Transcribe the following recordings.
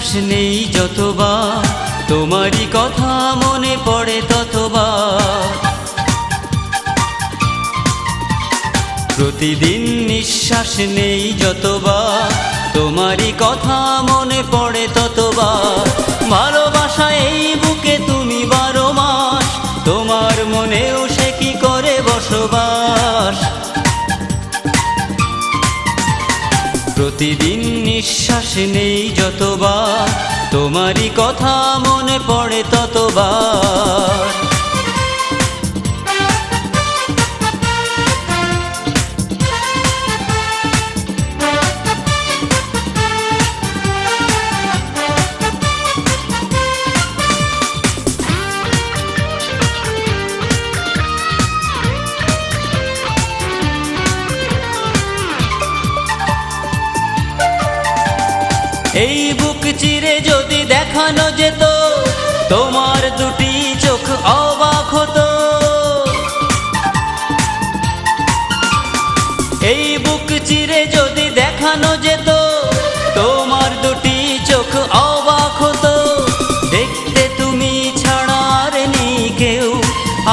নিঃশ্বাস নেই যতবার তোমারই কথা মনে পড়ে ততবার। প্রতিদিন নিঃশ্বাস নেই যতবার তোমারই কথা মনে পড়ে ততবার। ভালোবাসা এই বুকে তুমি 12 মাস, তোমার মনেও সে কি করে বসবাস। প্রতিদিন নিঃশ্বাস নেই যতবার তোমারই কথা মনে পড়ে ততবার। এই বুক চিরে যদি দেখানো যেত তোমার দুটি চোখ অবাক হতো। এই বুক চিরে যদি দেখানো যেত তোমার দুটি চোখ অবাক হতো। দেখতে তুমি ছাড়া আর নেই কেউ,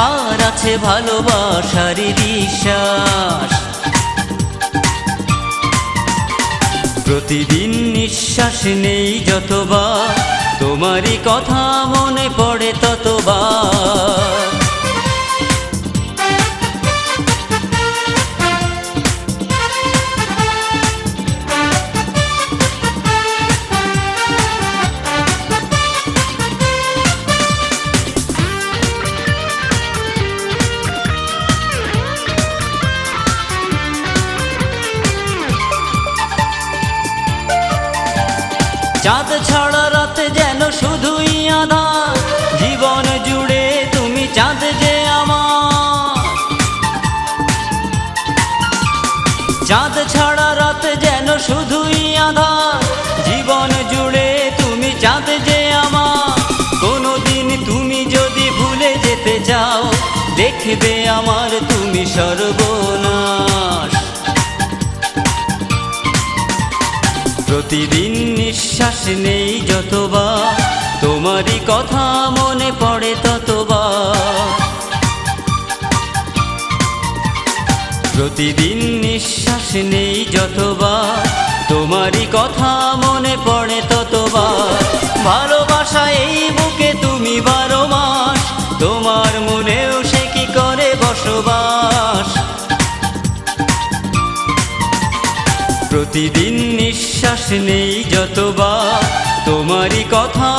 আর আছে ভালোবাসার বিশ্বাস। প্রতিদিন নিঃশ্বাস নেই যতবার তোমারই কথা মনে পড়ে ততবার। চাঁদ ছাড়া রাত যেন শুধুই আঁধার, জীবন জুড়ে তুমি চাঁদ যে আমার। চাঁদ ছাড়া রাত যেন শুধুই আঁধার, জীবন জুড়ে তুমি চাঁদ যে আমার। কোনোদিন তুমি যদি ভুলে যেতে চাও, দেখবে আমার তুমি সর্বনাশ। প্রতিদিন নিঃশ্বাস নেই যতবার তোমারই কথা মনে পড়ে ততবার। প্রতিদিন নিঃশ্বাস নেই যতবার তোমারই কথা মনে পড়ে ততবার। ভালোবাসা এই বুকে তুমি 12 মাস, তোমার মনেও সে কি করে বসবাস। প্রতিদিন নিঃশ্বাস নেই যতবার তোমারই কথা